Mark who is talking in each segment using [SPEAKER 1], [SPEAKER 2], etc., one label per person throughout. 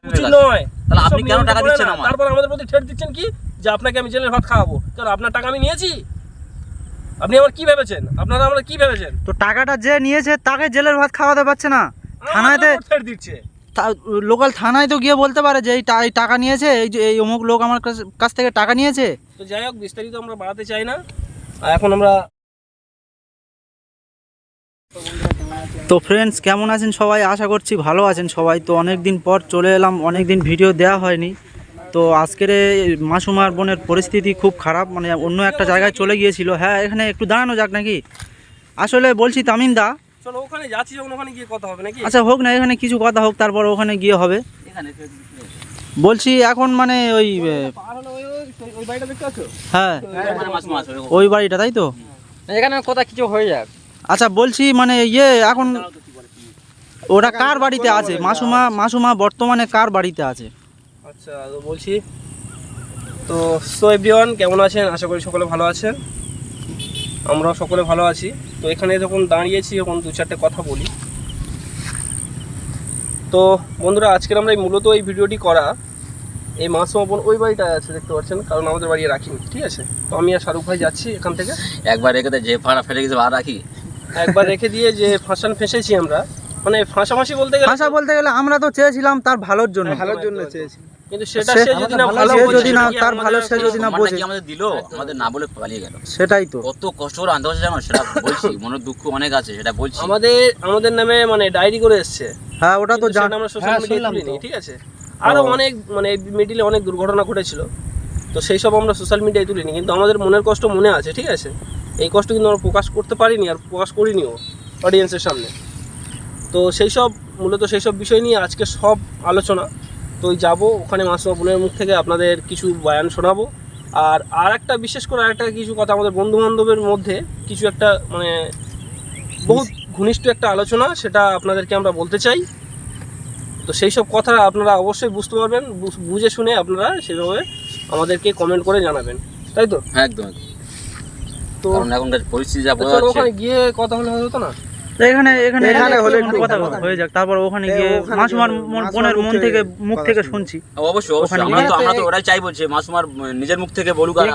[SPEAKER 1] উচিত নয়।
[SPEAKER 2] তাহলে আপনি কেন টাকা দিচ্ছেন আমার?
[SPEAKER 1] তারপর আমাদের প্রতি ঠেট দিচ্ছেন কি যে আপনাকে আমি জেলের ভাত খাওয়াবো? কারণ আপনার টাকা আমি নিয়েছি। আপনি আমার কি ভেবেছেন? আপনারা আমরা কি ভেবেছেন?
[SPEAKER 3] তো টাকাটা যে নিয়েছে তাকে জেলের ভাত খাওয়াতে পারছে না, থানায়তে
[SPEAKER 1] ঠেট দিচ্ছে।
[SPEAKER 3] লোকাল থানায় তো গিয়ে বলতে পারে যে এই টাকা নিয়েছে, এই যে এই অমুক লোক আমার কাছ থেকে টাকা নিয়েছে।
[SPEAKER 1] তো যাই হোক, বিস্তারিত আমরা বাড়াতে চাই না। এখন আমরা
[SPEAKER 3] তো ফ্রেন্ডস, কেমন আছেন সবাই? আশা করছি ভালো আছেন সবাই। তো অনেক দিন পর চলে এলাম, অনেক দিন ভিডিও দেওয়া হয়নি। তো আজকের মাসুমার বোনের পরিস্থিতি খুব খারাপ, মানে অন্য একটা জায়গায় চলে গিয়েছিল। হ্যাঁ, এখানে একটু দাঁড়ানো যাক নাকি? আসলে বলছি তামিম দা,
[SPEAKER 1] চলো ওখানে যাচ্ছি, যখন ওখানে গিয়ে কথা হবে নাকি?
[SPEAKER 3] আচ্ছা হোক না, এখানে কিছু কথা হোক, তারপর ওখানে গিয়ে হবে। বলছি এখন মানে ওই
[SPEAKER 1] বাড়িটা দেখতে পাচ্ছ?
[SPEAKER 3] হ্যাঁ, ওই বাড়িটা, তাই তো?
[SPEAKER 4] এখানে কথা কিছু হয়ে যাক।
[SPEAKER 3] আচ্ছা বলছি মানে এখন ওরা কার বাড়িতে আছে? মাসুমা বর্তমানে কার বাড়িতে আছে?
[SPEAKER 1] আচ্ছা, তো বলছি তো এভরিওয়ান, কেমন আছেন? আশা করি সকলে ভালো আছেন। আমরাও সকলে ভালো আছি। তো এখানে যখন দাঁড়িয়েছি, এখন দু চারটে কথা বলি। তো বন্ধুরা, আজকের আমরা মূলত এই ভিডিওটি করা, এই মাসুমা বোন ওই বাড়িটায় আছে দেখতে পাচ্ছেন, কারণ আমাদের বাড়ি রাখিনি, ঠিক আছে? তো আমি আর শাহরুখ ভাই যাচ্ছি এখান থেকে।
[SPEAKER 2] একবার রেখে যে ফাঁড়া ফেলে গেছে আর রাখি,
[SPEAKER 1] একবার রেখে দিয়ে যে ফেঁসেছি আমরা, মানে ফাঁসাফাঁসি বলতে গেলে
[SPEAKER 3] আমরা তো চেয়েছিলাম তার ভালোর জন্য
[SPEAKER 1] চেয়েছি, কিন্তু সেটা সে যদি না ভালো
[SPEAKER 3] যদি না তার ভালো, সে যদি না বোঝে,
[SPEAKER 2] আমাদের দিল, আমাদের না বলে পালিয়ে গেল।
[SPEAKER 3] সেটাই তো
[SPEAKER 2] কত কষ্ট করে আনতে হচ্ছে জানো, সেটা বলছি। মনের দুঃখ অনেক আছে, সেটা বলছি।
[SPEAKER 1] আমাদের নামে মানে ডায়েরি করে এসছে।
[SPEAKER 3] হ্যাঁ, ওটা তো
[SPEAKER 1] জানি, আমরা সোশ্যাল মিডিয়ায় তুলিনি, ঠিক আছে? আরো অনেক মানে মিডিলে অনেক দুর্ঘটনা ঘটেছিল, তো সেই সব আমরা সোশ্যাল মিডিয়ায় তুলিনি, কিন্তু আমাদের মনের কষ্ট মনে আছে, ঠিক আছে? এই কষ্ট কিন্তু আমরা প্রকাশ করতে পারিনি, আর প্রকাশ করিনিও অডিয়েন্সের সামনে। তো মূলত সেই সব বিষয় নিয়ে আজকে সব আলোচনা। তো যাবো ওখানে মাসুমা বোনের মুখ থেকে আপনাদের কিছু বয়ান শোনাবো। আর একটা বিশেষ করে আরেকটা কিছু কথা, আমাদের বন্ধু বান্ধবের মধ্যে কিছু একটা মানে বহুত ঘনিষ্ঠ একটা আলোচনা, সেটা আপনাদেরকে আমরা বলতে চাই। তো সেই সব কথা আপনারা অবশ্যই বুঝতে পারবেন, বুঝে শুনে আপনারা সেভাবে আমাদেরকে কমেন্ট করে জানাবেন, তাই তো?
[SPEAKER 2] একদম।
[SPEAKER 1] তো
[SPEAKER 2] এখনকার পরিস্থিতি যা বোঝা
[SPEAKER 1] চলো
[SPEAKER 2] যাচ্ছে,
[SPEAKER 1] ওখানে গিয়ে কথা হলে হতো না?
[SPEAKER 3] এখানে হলে একটু কথা হয়ে যাক, তারপর ওখানে গিয়ে মাসুমার বোনের মুখ থেকে শুনছি।
[SPEAKER 2] অবশ্যই আমরা তো ওরাই চাইবো যে মাসুমার নিজের মুখ থেকে বলুক, আর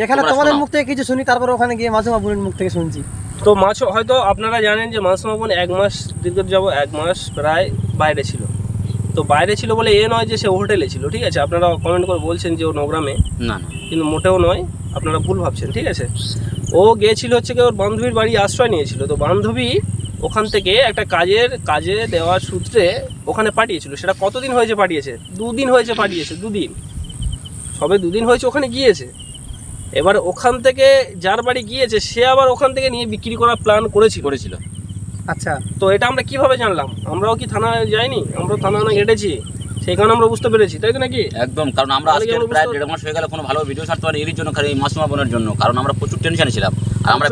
[SPEAKER 4] এখানে তোমাদের মুখ থেকে কিছু শুনি, তারপর ওখানে গিয়ে মাসুমা বোনের মুখ থেকে শুনছি।
[SPEAKER 1] তো হয়তো আপনারা জানেন যে মাসুমা বোন 1 মাস দীর্ঘ 1 মাস প্রায় বাইরে ছিল। তো বাইরে ছিল বলে এ নয় যে সে হোটেলে ছিল, ঠিক আছে? আপনারা কমেন্ট করে বলছেন যে ও নোংরামে,
[SPEAKER 2] না,
[SPEAKER 1] কিন্তু মোটেও নয়, আপনারা ভুল ভাবছেন, ঠিক আছে? ও গিয়েছিল হচ্ছে কি, ওর বান্ধবীর বাড়ি আশ্রয় নিয়েছিল। তো বান্ধবী ওখান থেকে একটা কাজে দেওয়ার সূত্রে ওখানে পাঠিয়েছিল। সেটা কতদিন হয়েছে পাঠিয়েছে? 2 দিন হয়েছে পাঠিয়েছে, 2 দিন, সবে 2 দিন হয়েছে ওখানে গিয়েছে। এবার ওখান থেকে যার বাড়ি গিয়েছে সে আবার ওখান থেকে নিয়ে বিক্রি করার প্ল্যান করেছিল।
[SPEAKER 4] আচ্ছা,
[SPEAKER 1] তো এটা আমরা কিভাবে জানলাম? আমরাও কি থানায় যাইনি? আমরা থানা না ঘেটেছি, সেই কারণে আমরা বুঝতে পেরেছি, তাই তো নাকি?
[SPEAKER 2] একদম। কারণ আমরা আজকে প্রায় 1.5 মাস হয়ে গেল কোনো ভালো ভিডিও ছাড়তে পারি এর জন্য, খালি এই মাসুমা বোনের জন্য। কারণ আমরা প্রচুর টেনশনে ছিলাম, আর আমরা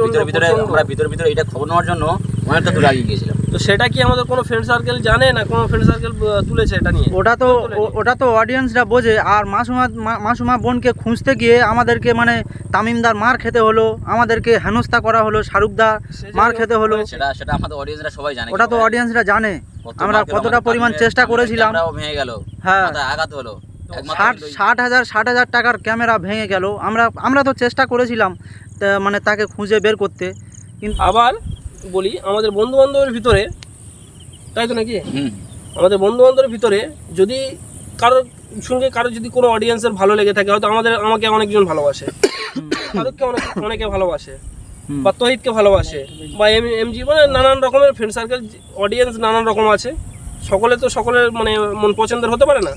[SPEAKER 2] ভিতরে এটা খবর নেওয়ার জন্য অনেকটা দূরে এগিয়ে গিয়েছিলাম।
[SPEAKER 1] তো সেটা কি আমাদের কোনো ফ্রেন্ড সার্কেল জানে না? কোনো ফ্রেন্ড সার্কেল তুলেছে এটা নিয়ে?
[SPEAKER 3] ওটা তো অডিয়েন্সরা বোঝে। আর মাসুমা বোনকে খুঁজতে গিয়ে আমাদেরকে মানে তামিমদার মার খেতে হলো, আমাদেরকে হেনস্থা করা হলো, শাহরুখদার মার খেতে হলো।
[SPEAKER 2] সেটা আমাদের অডিয়েন্সরা সবাই জানে।
[SPEAKER 3] ওটা তো অডিয়েন্সরা জানে আমরা কতটা পরিমাণ চেষ্টা করেছিলাম।
[SPEAKER 2] ভেঙে গেল,
[SPEAKER 3] হ্যাঁ,
[SPEAKER 2] আঘাত হলো।
[SPEAKER 3] 60,000 টাকার ক্যামেরা ভেঙে গেল। আমরা তো চেষ্টা করেছিলাম মানে তাকে খুঁজে বের করতে, কিন্তু
[SPEAKER 1] আবার বলি আমাদের বন্ধু বান্ধবের ভিতরে, তাই তো নাকি? আমাদের বন্ধু বান্ধবের ভিতরে যদি কারোর সঙ্গে যদি কোনো অডিয়েন্সের ভালো লেগে থাকে, হয়তো আমাকে অনেকজন ভালোবাসে, শাহরুখকে অনেকে ভালোবাসে, বা তহিদকে ভালোবাসে, বা এমজি, মানে নানান রকমের ফ্রেন্ড সার্কেল, অডিয়েন্স নানান রকম আছে। সকলের মানে মন পছন্দের হতে পারে না।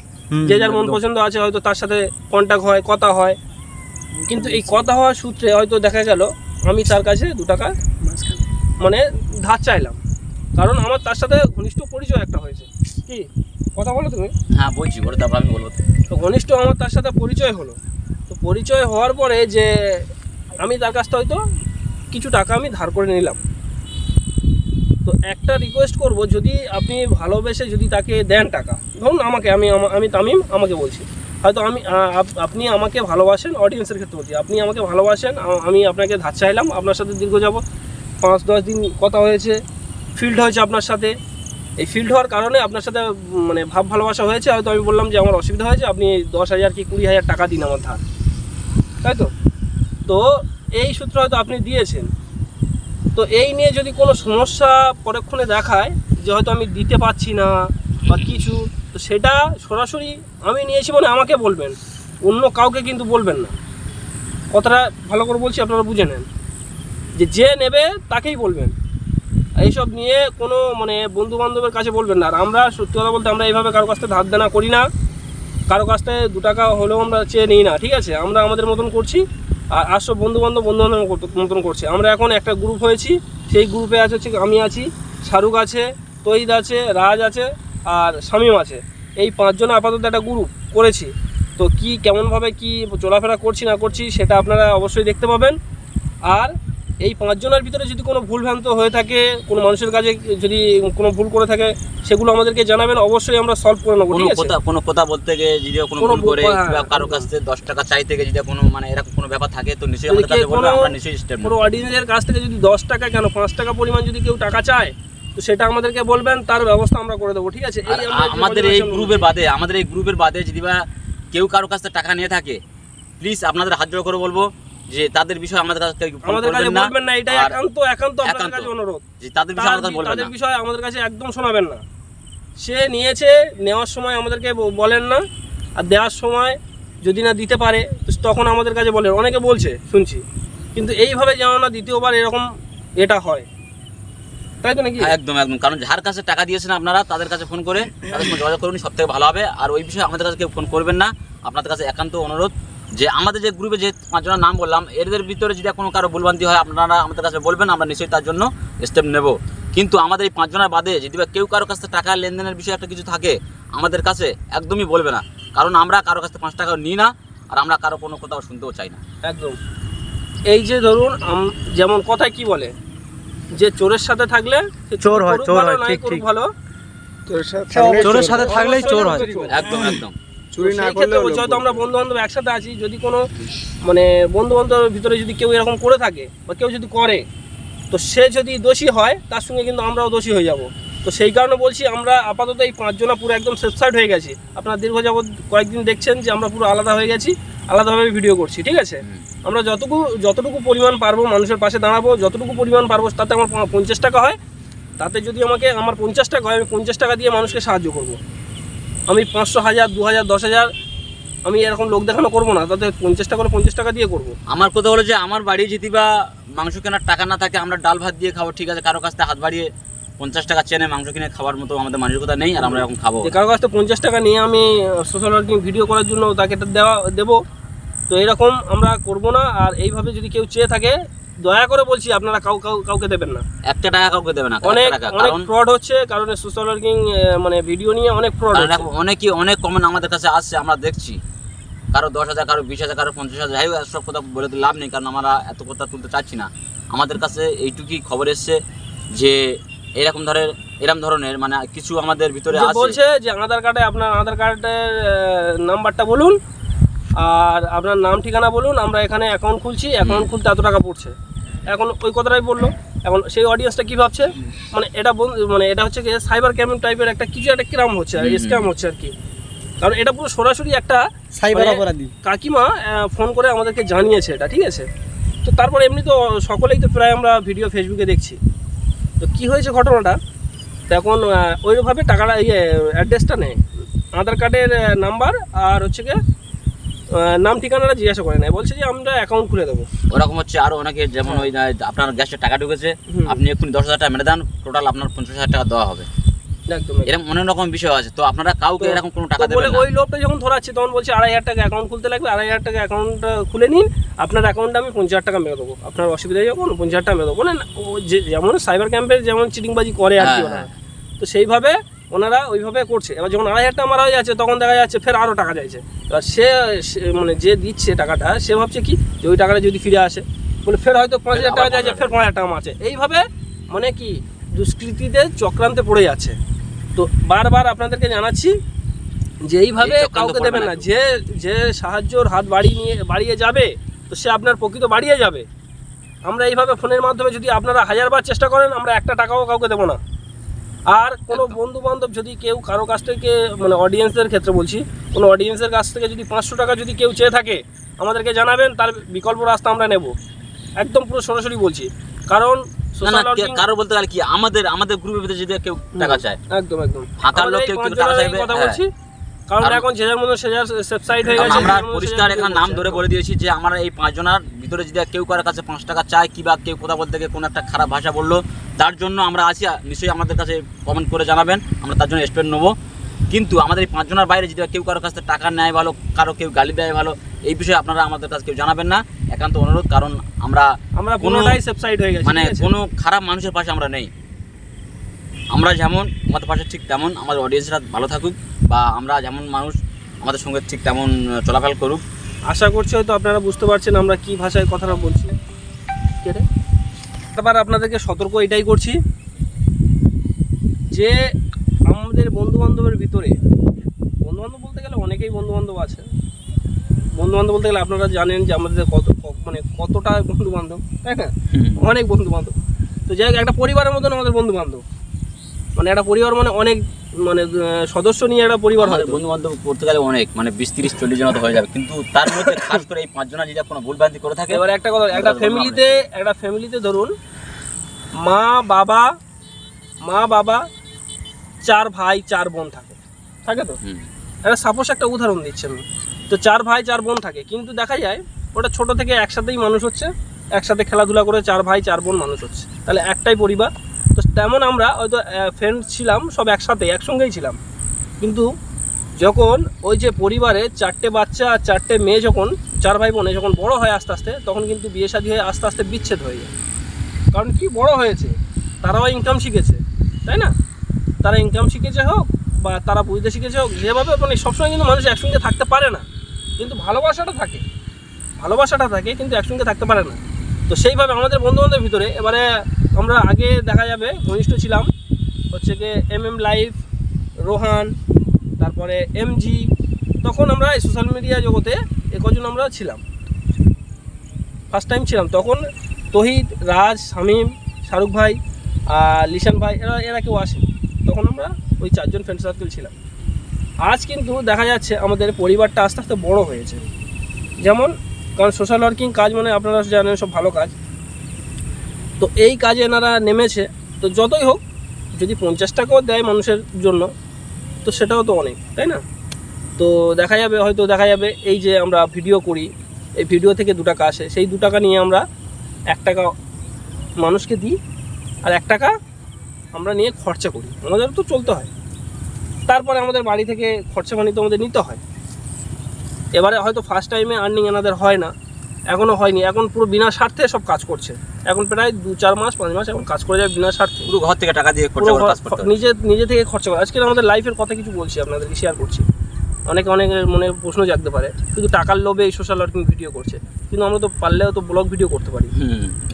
[SPEAKER 1] যে যার মন পছন্দ আছে, হয়তো তার সাথে কন্ট্যাক্ট হয়, কথা হয়, কিন্তু এই কথা হওয়ার সূত্রে হয়তো দেখা গেল আমি তার কাছে 2 টাকা মানে ধার চাইলাম, কারণ আমার তার সাথে ঘনিষ্ঠ পরিচয় একটা হয়েছে। কি কথা বলো তুমি?
[SPEAKER 2] হ্যাঁ বলছি, বলে তারপর আমি বলবো।
[SPEAKER 1] তো ঘনিষ্ঠ আমার তার সাথে পরিচয় হলো। তো পরিচয় হওয়ার পরে যে আমি তার কাছ থেকে হয়তো কিছু টাকা আমি ধার করে নিলাম। তো একটা রিকোয়েস্ট করব, যদি আপনি ভালোবেসে যদি তাকে দেন টাকা, ধরুন আমাকে, আমি তামিম, আমাকে বলছি, হয়তো আপনি আমাকে ভালোবাসেন, অডিয়েন্সের ক্ষেত্রে বলছি, আপনি আমাকে ভালোবাসেন, আমি আপনাকে ধার চাইলাম, আপনার সাথে দীর্ঘ 5-10 দিন কথা হয়েছে, ফিল্ড হয়েছে আপনার সাথে, এই ফিল্ড হওয়ার কারণে আপনার সাথে মানে ভাব ভালোবাসা হয়েছে, হয়তো আমি বললাম যে আমার অসুবিধা হয়েছে, আপনি 10,000 কি 20,000 টাকা দিন আমার ধার, তাই তো? তো এই সূত্র হয়তো আপনি দিয়েছেন। তো এই নিয়ে যদি কোনো সমস্যা পরক্ষণে দেখায় যে হয়তো আমি দিতে পারছি না বা কিছু, তো সেটা সরাসরি আমি নিয়েছি মানে আমাকে বলবেন, অন্য কাউকে কিন্তু বলবেন না। কথাটা ভালো করে বলছি, আপনারা বুঝে নেন, যে নেবে তাকেই বলবেন। এইসব নিয়ে কোনো মানে বন্ধু বান্ধবের কাছে বলবেন না। আর আমরা সত্যি কথা বলতে আমরা এইভাবে কারো কাছ থেকে ধার দেনা করি না, কারো কাছ থেকে 2 টাকা হলেও আমরা চেয়ে নিই না, ঠিক আছে? আমরা আমাদের মতন করছি, আর সব বন্ধু বান্ধব মতন করছি। আমরা এখন একটা গ্রুপ হয়েছি, সেই গ্রুপে আছে হচ্ছে আমি আছি, শাহরুখ আছে, তৈদ আছে, রাজ আছে আর শামীম আছে। এই 5 জন আপাতত একটা গ্রুপ করেছি। তো কি কেমনভাবে কি চলাফেরা করছি না করছি সেটা আপনারা অবশ্যই দেখতে পাবেন। আর এই 5 জনের ভিতরে যদি কোনো ভুলভ্রান্ত হয়ে থাকে, কোনো মানুষের কাছে যদি কোনো ভুল করে থাকে, সেগুলো আমাদেরকে জানাবেন, অবশ্যই আমরা সলভ করে নেবো, ঠিক আছে?
[SPEAKER 2] কোনো কথা বলতে গিয়ে যদি কোনো ভুল করে বা কারো কাছ থেকে 10 টাকা চাইতে গিয়ে যদি কোনো মানে এরকম কোনো ব্যাপার থাকে, তো নিশ্চয়ই আমাদের কাছে বলবেন, আমরা নিশ্চয়ই স্টেপ নেব।
[SPEAKER 1] কোনো অডিয়েন্সের কাছ থেকে যদি 10 টাকা কেন 5 টাকা পরিমাণ যদি কেউ টাকা চায়, তো সেটা আমাদেরকে বলবেন, তার ব্যবস্থা আমরা করে দেবো, ঠিক আছে?
[SPEAKER 2] আমাদের এই গ্রুপের বাদে যদি বা কেউ কারো কাছ থেকে টাকা নিয়ে থাকে, প্লিজ আপনাদের হাত জোড় করে বলবো যে তাদের বিষয়ে আমাদের কাছে
[SPEAKER 1] বলবেন না। এটা একান্ত আপনাদের কাছে অনুরোধ যে তাদের বিষয়ে আমাদের কাছে একদম শোনাবেন না। সে নিয়েছে, নেওয়ার সময় আমাদেরকে বলেন না, আর দেওয়ার সময় যদি না দিতে পারে তখন আমাদের কাছে বলেন। অনেকে বলছে শুনছি, কিন্তু এইভাবে যেন না দ্বিতীয়বার এরকম এটা হয়, তাই তো নাকি?
[SPEAKER 2] একদম একদম। কারণ যার কাছে টাকা দিয়েছেন আপনারা, তাদের কাছে ফোন করে তাদের সঙ্গে যোগাযোগ করুন, সব থেকে ভালো হবে। আর ওই বিষয়ে আমাদের কাছে কেউ ফোন করবেন না। আপনাদের কাছে একান্ত অনুরোধ যে আমাদের যে গ্রুপে যে 5 জনের নাম বললাম, এদের ভিতরে যদি কোনো কারো ভুলভ্রান্তি হয়, আপনারা আমাদের কাছে বলবেন, আমরা নিশ্চয়ই তার জন্য স্টেপ নেব। কিন্তু আমাদের এই 5 জনের বাদে যদি কেউ কারো কাছ থেকে টাকা লেনদেনের বিষয়ে একটা কিছু থাকে, আমাদের কাছে একদমই বলবে না। কারণ আমরা কারো কাছ থেকে 5 টাকাও নিই না, আর আমরা কারো কোনো কথাও শুনতেও চাই না।
[SPEAKER 1] একদম। এই যে ধরুন যেমন কথায় কি বলে যে চোরের সাথে থাকলে
[SPEAKER 3] চোর হয়, ঠিক ঠিক,
[SPEAKER 1] ভালো
[SPEAKER 3] চোরের সাথে থাকলেই চোর হয়।
[SPEAKER 2] একদম একদম।
[SPEAKER 1] চুরি না করলে হয়তো আমরা বন্ধু বান্ধব একসাথে আছি, যদি কোনো মানে বন্ধু বান্ধবের ভিতরে যদি কেউ এরকম করে থাকে বা কেউ যদি করে, তো সে যদি দোষী হয় তার সঙ্গে কিন্তু আমরাও দোষী হয়ে যাব। তো সেই কারণে বলছি, আমরা আপাতত এই 5 জনা পুরো একদম সেফ সাইড হয়ে গেছি। আপনারা দীর্ঘ যাবৎ কয়েকদিন দেখছেন যে আমরা পুরো আলাদা হয়ে গেছি, আলাদাভাবে ভিডিও করছি, ঠিক আছে? আমরা যতটুকু পরিমাণ পারবো মানুষের পাশে দাঁড়াবো, যতটুকু পরিমাণ পারবো। তাতে আমার 50 টাকা হয়, তাতে যদি আমার 50 টাকা হয়, আমি 50 টাকা দিয়ে মানুষকে সাহায্য করব। আমি 500, 1000, 2000, 10,000 আমি এরকম লোক দেখানো করবো না, তাতে 50 টাকা করে 50 টাকা দিয়ে করবো।
[SPEAKER 2] আমার কথা হলো যে আমার বাড়ি যদি বা মাংস কেনার টাকা না থাকে, আমরা ডাল ভাত দিয়ে খাবো, ঠিক আছে? কারো কাছ থেকে হাত বাড়িয়ে 50 টাকা চেনে মাংস কিনে খাওয়ার মতো আমাদের মানসিকতা নেই, আর আমরা এখন খাবো।
[SPEAKER 1] কারো কাছ থেকে 50 টাকা নিয়ে আমি সোশ্যাল ওয়ার্কিং ভিডিও করার জন্য তাকে এটা দেবো, তো এরকম আমরা করবো না। আর এইভাবে যদি কেউ চেয়ে থাকে, দয়া করে বলছি আপনারা কাউকে দেবেন না,
[SPEAKER 2] 1 টাকা কাউকে দেবে না।
[SPEAKER 1] অনেক ফ্রড হচ্ছে, কারণ সোশ্যাল ওয়ার্কিং মানে ভিডিও নিয়ে অনেক ফ্রড হচ্ছে।
[SPEAKER 2] অনেক কমেন্ট আমাদের কাছে আসছে, আমরা দেখছি। কারো 10,000, কারো 20,000, কারো 50,000। যাই হোক, সব কথা বলে তো লাভ নেই, কারণ আমরা এত কথা তুলতে চাচ্ছি না। আমাদের কাছে এইটুকুই খবর এসছে যে এরকম ধরনের মানে কিছু আমাদের ভিতরে আছে।
[SPEAKER 1] বলছে যে আপনার আধার কার্ডের নাম্বারটা বলুন আর আপনার নাম ঠিকানা বলুন, আমরা এখানে অ্যাকাউন্ট খুলছি, অ্যাকাউন্ট খুলতে এত টাকা পড়ছে। এখন ওই কথাটাই বললো। এখন সেই অডিয়েন্সটা কী ভাবছে, মানে এটা হচ্ছে কি সাইবার ক্রাইম টাইপের একটা ক্রাইম হচ্ছে, আর স্ক্যাম হচ্ছে আর কি। কারণ এটা পুরো সরাসরি একটা
[SPEAKER 4] সাইবার অপরাধী
[SPEAKER 1] কাকিমা ফোন করে আমাদেরকে জানিয়েছে এটা, ঠিক আছে? তো তারপর এমনি তো সকলেই তো প্রায় আমরা ভিডিও ফেসবুকে দেখছি। তো কী হয়েছে ঘটনাটা, তখন ওইভাবে টাকাটা অ্যাড্রেসটা নেয়, আধার কার্ডের নাম্বার আর হচ্ছে গিয়ে নাম ঠিকানাটা জিজ্ঞাসা করে নেয়, বলছে যে আমরা অ্যাকাউন্ট খুলে দেবো।
[SPEAKER 2] ওরকম হচ্ছে আরও অনেকে, যেমন ওই আপনার গ্যাসের টাকা ঢুকেছে, আপনি এক্ষুনি 10,000 টাকা মেরে দেন, টোটাল আপনার 50,000 টাকা দেওয়া হবে। এরকম অনেক রকম বিষয় আছে। তো আপনারা কাউকে এরকম কোনো টাকা দেবেন না।
[SPEAKER 1] ওই লোকটা যখন ধরাচ্ছে তখন বলছে 2,500 টাকা অ্যাকাউন্ট খুলতে লাগবে, 2,500 টাকা অ্যাকাউন্ট খুলে নিন, আপনার অ্যাকাউন্টে আমি 50,000 টাকা মেরে দেবো, আপনার অসুবিধা যখন 50,000 টাকা মেরে দেবো। বলেন যেমন সাইবার ক্যাম্পের যেমন চিটিংবাজি করে আর কি ওরা, তো সেইভাবে ওনারা ওইভাবে করছে। এবার যখন 2,500 টাকা মারা হয়ে যাচ্ছে, তখন দেখা যাচ্ছে ফের আরও টাকা চাইছে। এবার সে মানে যে দিচ্ছে টাকাটা, সে ভাবছে কি যে ওই টাকাটা যদি ফিরে আসে, বলে ফের হয়তো 5,000 টাকা চাইছে, ফের 5,000 টাকা মারছে। এইভাবে মানে কি দুষ্কৃতীদের চক্রান্তে পড়ে যাচ্ছে। তো বারবার আপনাদেরকে জানাচ্ছি যে এইভাবে কাউকে দেবেন না। যে সাহায্যর হাত বাড়িয়ে যাবে, তো সে আপনার প্রকৃত বাড়িয়ে যাবে। আমরা এইভাবে ফোনের মাধ্যমে যদি আপনারা 1000 বার চেষ্টা করেন, আমরা 1 টাকাও কাউকে দেবো না। আর কোনো বন্ধু বান্ধব যদি কেউ কারো কাছ থেকে মানে অডিয়েন্সদের ক্ষেত্রে বলছি, কোনো অডিয়েন্সের কাছ থেকে যদি 500 টাকা যদি কেউ চেয়ে থাকে আমাদেরকে জানাবেন, তার বিকল্প রাস্তা আমরা নেব, একদম পুরো সরাসরি বলছি। কারণ
[SPEAKER 2] না না, কারো বলতে গেলে কি আমাদের গ্রুপের ভিতরে যদি কেউ টাকা চায়,
[SPEAKER 1] একদম একদম
[SPEAKER 2] ফাঁকার লোক কেউ টাকা চাইবে,
[SPEAKER 1] কথা বলছি, কারণ এখন যে যার মতো সে যার সাইড হয়ে গেছে।
[SPEAKER 2] আমরা পরিষ্কার এখানে নাম ধরে বলে দিয়েছি যে আমরা এই 5 জনের ভিতরে যদি কেউ কারোর কাছে 5 টাকা চায় কিংবা কেউ কথা বলতে গিয়ে কোনো একটা খারাপ ভাষা বললো, তার জন্য আমরা আছি, নিশ্চয়ই আমাদের কাছে কমেন্ট করে জানাবেন, আমরা তার জন্য স্টেপ নেবো। কিন্তু আমাদের এই 5 জনের বাইরে যদি কেউ কারোর কাছ থেকে টাকা নেয় ভালো, কারো কেউ গালি দেয় ভালো, এই বিষয়ে আপনারা আমাদের কাছে কেউ জানাবেন না, একান্ত অনুরোধ। কারণ আমরা
[SPEAKER 1] কোনোটাই সেফ সাইড হয়ে গেছে,
[SPEAKER 2] মানে কোনো খারাপ মানুষের পাশে আমরা নেই। আমরা যেমন আমাদের পাশে ঠিক তেমন আমাদের অডিয়েন্সরা ভালো থাকুক, বা আমরা যেমন মানুষ আমাদের সঙ্গে ঠিক তেমন চলাফেরা করুক।
[SPEAKER 1] আশা করছি হয়তো আপনারা বুঝতে পারছেন আমরা কি ভাষায় কথাটা বলছি। তারপর আপনাদেরকে সতর্ক এটাই করছি যে আমাদের বন্ধুবান্ধবের ভিতরে, বন্ধুবান্ধব বলতে গেলে অনেকেই বন্ধুবান্ধব আছে, বন্ধুবান্ধব বলতে গেলে আপনারা জানেন যে আমাদের কতটা বন্ধুবান্ধব, তাই না? অনেক বন্ধুবান্ধব। তো যাই হোক, একটা পরিবারের মতন আমাদের বন্ধুবান্ধব, মানে একটা পরিবার মানে অনেক মানে সদস্য নিয়ে একটা পরিবার হয়।
[SPEAKER 2] বন্ধু বান্ধব করতে গেলে অনেক মানে 20, 30, 40 জন তো হয়ে যাবে, কিন্তু তার মধ্যে খাস করে এই 5 জনা যদি কোনো ভুলভ্রান্তি করে থাকে।
[SPEAKER 1] এবার একটা কথা, একটা ফ্যামিলিতে ধরুন মা বাবা 4 ভাই 4 বোন থাকে তো। একটা সাপোজ একটা উদাহরণ দিচ্ছি আমি, তো 4 ভাই 4 বোন থাকে, কিন্তু দেখা যায় ওটা ছোট থেকে একসাথেই মানুষ হচ্ছে, একসাথে খেলাধুলা করে 4 ভাই 4 বোন মানুষ হচ্ছে, তাহলে একটাই পরিবার। তো তেমন আমরা হয়তো ফ্রেন্ড ছিলাম, সব একসঙ্গেই ছিলাম, কিন্তু যখন ওই যে পরিবারে 4টে বাচ্চা আর 4টে মেয়ে, যখন 4 ভাই বোনে যখন বড় হয় আস্তে আস্তে, তখন কিন্তু বিয়ে শাদী হয়ে আস্তে আস্তে বিচ্ছেদ হয়ে যায়। কারণ কি, বড় হয়েছে, তারাও ইনকাম শিখেছে, তাই না? তারা ইনকাম শিখেছে হোক বা তারা বুঝতে শিখেছে হোক, যেভাবে মানে সবসময় কিন্তু মানুষ একসঙ্গে থাকতে পারে না, কিন্তু ভালোবাসাটা থাকে কিন্তু একসঙ্গে থাকতে পারে না। তো সেইভাবে আমাদের বন্ধুবান্ধবের ভিতরে এবারে আমরা আগে দেখা যাবে ঘনিষ্ঠ ছিলাম হচ্ছে কি MM লাইভ, রোহান, তারপরে MG, তখন আমরা এই সোশ্যাল মিডিয়া জগতে কজন আমরা ছিলাম, ফার্স্ট টাইম ছিলাম। তখন তহিদ, রাজ, শামীম, শাহরুখ ভাই, লিশান ভাই, এরা কেউ আসে, তখন আমরা ওই 4 জন ফ্রেন্ড সার্কেল ছিলাম। আজ কিন্তু দেখা যাচ্ছে আমাদের পরিবারটা আস্তে আস্তে বড় হয়েছে। যেমন কারণ সোশ্যাল ওয়ার্কিং কাজ মানে আপনারা জানেন সব ভালো কাজ, তো এই কাজে এনারা নেমেছে। তো যতই হোক, যদি 50 টাকাও দেয় মানুষের জন্য, তো সেটাও তো অনেক, তাই না? তো দেখা যাবে এই যে আমরা ভিডিও করি, এই ভিডিও থেকে 2 টাকা আসে, সেই 2 টাকা নিয়ে আমরা 1 টাকা মানুষকে দিই, আর 1 টাকা আমরা নিয়ে খরচা করি, আমাদের তো চলতে হয়। তারপরে আমাদের বাড়ি থেকে খরচা পানি তো আমাদের নিতে হয়। এবারে হয়তো ফার্স্ট টাইমে আর্নিং এনাদের হয় না, এখনও হয়নি, এখন পুরো বিনা স্বার্থে সব কাজ করছে, এখন প্রায় 2-4 মাস 5 মাস এখন কাজ করে যায় বিনা স্বার্থে,
[SPEAKER 2] পুরো ঘর থেকে টাকা দিয়ে খরচা করে কাজ করতে হয়,
[SPEAKER 1] নিজে থেকে খরচা করে। আজকে আমাদের লাইফের কথা কিছু বলছি, আপনাদেরকে শেয়ার করছি, অনেক মনে প্রশ্ন জাগতে পারে, শুধু টাকার লোভে এই সোশ্যাল ওয়ার্কিং ভিডিও করছে, কিন্তু আমরা তো পারলেও তো ব্লগ ভিডিও করতে পারি।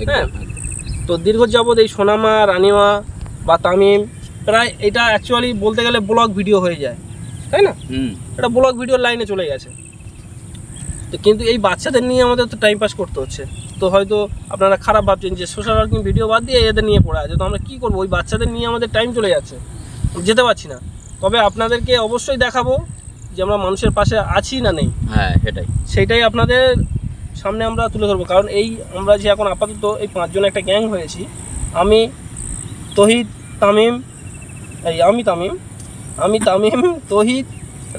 [SPEAKER 1] হ্যাঁ, তো দীর্ঘ যাবৎ এই সোনামা, রানিমা বা তামিম, প্রায় এটা অ্যাকচুয়ালি বলতে গেলে ব্লগ ভিডিও হয়ে যায়, তাই না? এটা ব্লগ ভিডিওর লাইনে চলে গেছে। তো কিন্তু এই বাচ্চাদের নিয়ে আমাদের তো টাইম পাস করতে হচ্ছে। তো হয়তো আপনারা খারাপ ভাবছেন যে সোশ্যাল ওয়ার্কিং ভিডিও বাদ দিয়ে এদের নিয়ে পড়ে আছে, তো আমরা কী করবো? ওই বাচ্চাদের নিয়ে আমাদের টাইম চলে যাচ্ছে, যেতে পারছি না। তবে আপনাদেরকে অবশ্যই দেখাবো যে আমরা মানুষের পাশে আছি না নেই, হ্যাঁ সেইটাই আপনাদের সামনে আমরা তুলে ধরবো। কারণ এই আমরা যে এখন আপাতত এই 5 জন একটা গ্যাং হয়েছি, আমি তহিদ, তামিম, আমি তামিম, তহিদ,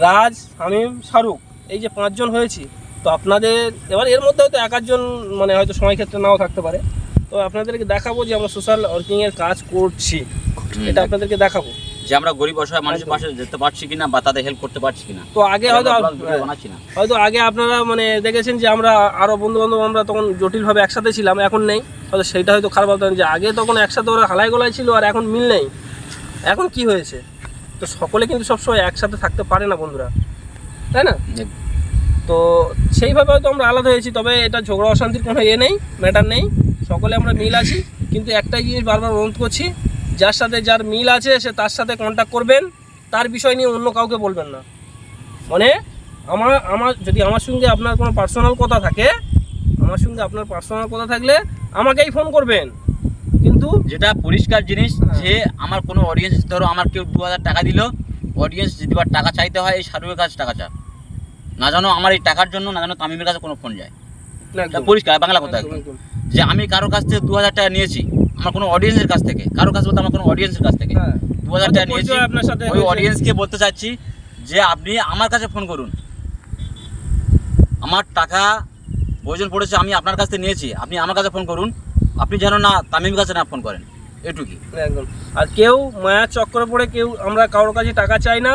[SPEAKER 1] রাজ, শামীম, শাহরুখ, এই যে 5 জন হয়েছি। তো আপনাদের এবার এর মধ্যে হয়তো 1-8 জন মানে হয়তো সময় ক্ষেত্রে নাও থাকতে পারে, তো আপনাদেরকে দেখাবো যে আমরা সোশ্যাল ওয়ার্কিংয়ের কাজ করছি, এটা আপনাদেরকে দেখাবো
[SPEAKER 2] যে আমরা গরিব অসহায় মানুষের পাশে যেতে পারছি কিনা বা তাদের হেল্প করতে পারছি কিনা।
[SPEAKER 1] তো আগে হয়তো আগে আপনারা মানে দেখেছেন যে আমরা আরও বন্ধুবান্ধব আমরা তখন জটিলভাবে একসাথে ছিলাম, এখন নেই, হয়তো সেইটা হয়তো খারাপ ভাবতেন যে আগে তখন একসাথে ওরা হালাই গোলায় ছিল আর এখন মিল নেই। এখন কি হয়েছে? তো সকলে কিন্তু সবসময় একসাথে থাকতে পারে না বন্ধুরা, তাই না? তো সেইভাবে হয়তো আমরা আলাদা হয়েছি, তবে এটা ঝগড়া অশান্তির কোনো ম্যাটার নেই, সকলে আমরা মিল আছি। কিন্তু একটাই জিনিস বারবার অনুরোধ করছি, যার সাথে যার মিল আছে সে তার সাথে কন্ট্যাক্ট করবেন, তার বিষয় নিয়ে অন্য কাউকে বলবেন না। মানে আমার যদি আমার সঙ্গে আপনার কোনো পার্সোনাল কথা থাকে, থাকলে আমাকেই ফোন করবেন, কিন্তু
[SPEAKER 2] যেটা পরিষ্কার জিনিস যে আমার কোনো অডিয়েন্স, ধরো আমার কেউ 2000 টাকা দিল, অডিয়েন্স যদি বা টাকা চাইতে হয় এই শাহরুখের কাছে টাকা চায়, না জানো আমার এই টাকার জন্য, না জানো তামিমের কাছে কোনো ফোন যায়। এটা পরিষ্কার বাংলা কথা একদম। যে আমি কারোর কাছ থেকে 2000 টাকা নিয়েছি, আমার কোনো অডিয়েন্সের কাছ থেকে, কারোর কাছে বলতে আমার কোনো অডিয়েন্সের কাছ থেকে 2000 টাকা নিয়েছি,
[SPEAKER 1] আপনার সাথে
[SPEAKER 2] ওই অডিয়েন্সকে বলতে চাচ্ছি যে আপনি আমার কাছে ফোন করুন, আমার টাকা প্রয়োজন পড়েছে, আমি আপনার কাছ থেকে নিয়েছি, আপনি আমার কাছে ফোন করুন, আপনি যেন না তামিমের কাছে না ফোন করেন, এটুকুই।
[SPEAKER 1] একদম। আর কেউ মায়ার চক্করে পড়ে কেউ আমরা কারোর কাছে টাকা চাই না,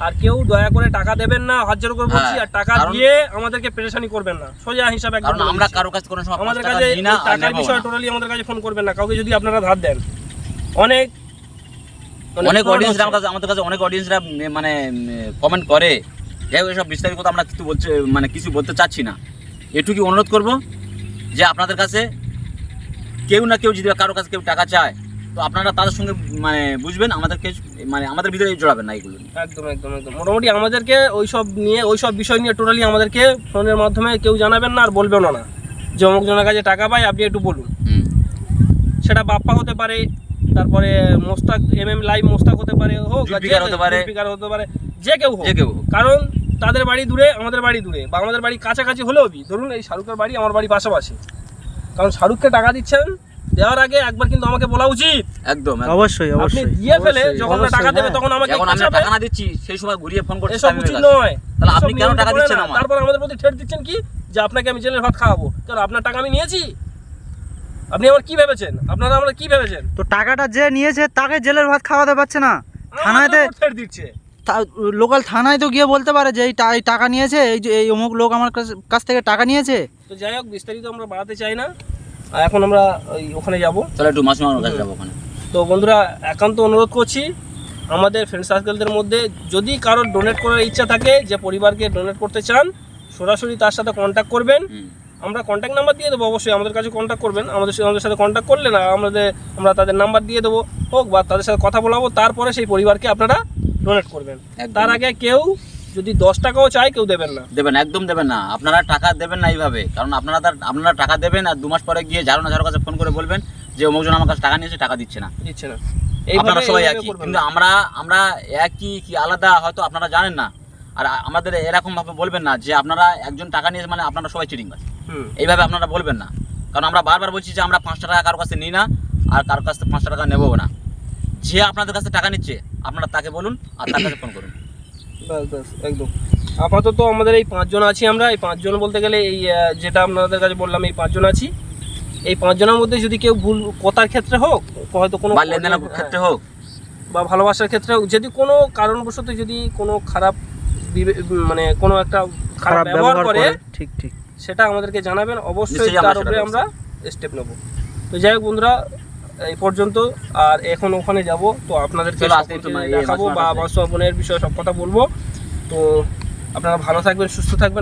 [SPEAKER 1] আর কেউ দয়া করে টাকা দেবেন না, হাত জোর করে বলছি, আর টাকা দিয়ে আমাদেরকে পেরেশানি করবেন না, সোজা হিসাবে।
[SPEAKER 2] কারণ আমরা কারোর কাছে কোনো সময়
[SPEAKER 1] আমাদের কাছে টাকার বিষয় টোটালি আমাদের কাছে ফোন করবেন না, কাউকে যদি আপনারা ধার দেন। অনেক
[SPEAKER 2] অডিয়েন্সরা আমাদের কাছে অনেক অডিয়েন্সরা মানে কমেন্ট করে, যাই হোক এসব বিস্তারিত কথা আমরা কিছু বলছে মানে কিছু বলতে চাচ্ছি না, এটুকুই অনুরোধ করব যে আপনাদের কাছে কেউ না কেউ যদি কারোর কাছে কেউ টাকা চায় তো আপনারা তাদের সঙ্গে মানে বুঝবেন, আমাদেরকে মানে আমাদের ভিতরে জড়াবেন না এগুলো।
[SPEAKER 1] একদম একদম একদম। মোটামুটি আমাদেরকে ওইসব বিষয় নিয়ে টোটালি আমাদেরকে ফোনের মাধ্যমে কেউ জানাবেন না, আর বলবেন না যে অমুক জনের কাছে টাকা পাই আপনি একটু বলুন। সেটা বাপ্পা হতে পারে, তারপরে মোস্তাক লাইভ মোস্তাক হতে পারে, হোক হতে পারে, যে কেউ হোক। কারণ তাদের বাড়ি দূরে, আমাদের বাড়ি দূরে, বা আমাদের বাড়ি কাছাকাছি হলেও ধরুন এই শাহরুখের বাড়ি আমার বাড়ি পাশাপাশি, কারণ শাহরুখকে টাকা দিচ্ছেন, দেওয়ার আগে একবার কিন্তু আমাকে বলা উচিত।
[SPEAKER 2] একদম
[SPEAKER 3] অবশ্যই
[SPEAKER 1] আপনি
[SPEAKER 3] অবশ্যই
[SPEAKER 1] দিয়ে ফেলে যখন টাকা দেবে তখন আমাকে
[SPEAKER 2] যখন আমরা টাকা না দিচ্ছি সেই সময় ঘুরিয়ে ফোন করতে
[SPEAKER 1] এসব উচিত নয়।
[SPEAKER 2] তাহলে আপনি কেন টাকা দিচ্ছেন আমার?
[SPEAKER 1] তারপর আমাদের প্রতি ঠেট দিচ্ছেন কি যে আপনাকে আমি জেলের ভাত খাওয়াবো, কারণ আপনার টাকা আমি নিয়েছি। আপনি আমার কি ভেবেছেন? আপনারা আমরা কি ভেবেছেন?
[SPEAKER 3] তো টাকাটা যে নিয়েছে তাকে জেলের ভাত খাওয়াতে পারছে না, থানাতে
[SPEAKER 1] ঠেট দিচ্ছে।
[SPEAKER 3] লোকাল থানায় তো গিয়ে বলতে পারে যে এই টাকা নিয়েছে, এই যে এই অমুক লোক আমার কাছ থেকে টাকা নিয়েছে।
[SPEAKER 1] তো যাই হোক, বিস্তারিত আমরা বাড়াতে চাই না, আর এখন আমরা ওখানে যাব।
[SPEAKER 2] তাহলে একটু মাসুমার কাছে যাবো ওখানে।
[SPEAKER 1] তো বন্ধুরা, একান্ত অনুরোধ করছি আমাদের ফ্রেন্ড সার্কেলদের মধ্যে যদি কারোর ডোনেট করার ইচ্ছা থাকে, যে পরিবারকে ডোনেট করতে চান, সরাসরি তার সাথে কন্ট্যাক্ট করবেন। আমরা কন্ট্যাক্ট নাম্বার দিয়ে দেবো, অবশ্যই আমাদের কাছে কন্ট্যাক্ট করবেন। আমাদের সাথে কন্ট্যাক্ট করলে না আমরা তাদের নাম্বার দিয়ে দেবো, হোক বা তাদের সাথে কথা বলাবো, তারপরে সেই পরিবারকে আপনারা ডোনেট করবেন। তার আগে কেউ যদি 10 টাকাও চায় কেউ দেবেন না,
[SPEAKER 2] একদম দেবেন না। আপনারা টাকা দেবেন না এইভাবে, কারণ আপনারা টাকা দেবেন আর 2 মাস পরে গিয়ে যারো কাছে ফোন করে বলবেন যে অমুকজন আমার কাছে টাকা নিয়েছে, টাকা দিচ্ছে না। আপনারা সবাই একই, কিন্তু আমরা একই কি আলাদা হয়তো আপনারা জানেন না। আর আমাদের এরকম ভাবে বলবেন না যে আপনারা একজন টাকা নিয়েছে মানে আপনারা সবাই চিটিংবাজ, এইভাবে আপনারা বলবেন না। কারণ আমরা বারবার বলছি যে আমরা 5 টাকা কারোর কাছে নিই না, আর কারোর কাছ থেকে 5 টাকা নেবো না। যে আপনাদের কাছে টাকা নিচ্ছে আপনারা তাকে বলুন আর তার কাছে ফোন করুন।
[SPEAKER 1] একদম। আপাতত আমাদের এই 5 জন আছি। আমরা এই 5 জন বলতে গেলে এই যেটা আপনাদের কাছে বললাম, এই 5 জন আছি। এই 5 জনের মধ্যে যদি কেউ ভুল কথার ক্ষেত্রে হোক, হয়তো কোনো
[SPEAKER 2] লেনদেনের ক্ষেত্রে হোক
[SPEAKER 1] বা ভালোবাসার ক্ষেত্রে হোক, যদি কোনো কারণবশত যদি কোনো খারাপ মানে কোনো একটা খারাপ ব্যবহার করে,
[SPEAKER 3] ঠিক
[SPEAKER 1] সেটা আমাদেরকে জানাবেন, অবশ্যই তার উপরে আমরা স্টেপ নেব। তো যাই হোক বন্ধুরা, এই পর্যন্ত। আর এখন ওখানে যাব, তো আপনাদেরকে দেখাবো বা মাসুমা বোনের বিষয়ে সব কথা বলবো। তো আপনারা ভালো থাকবেন, সুস্থ থাকবেন।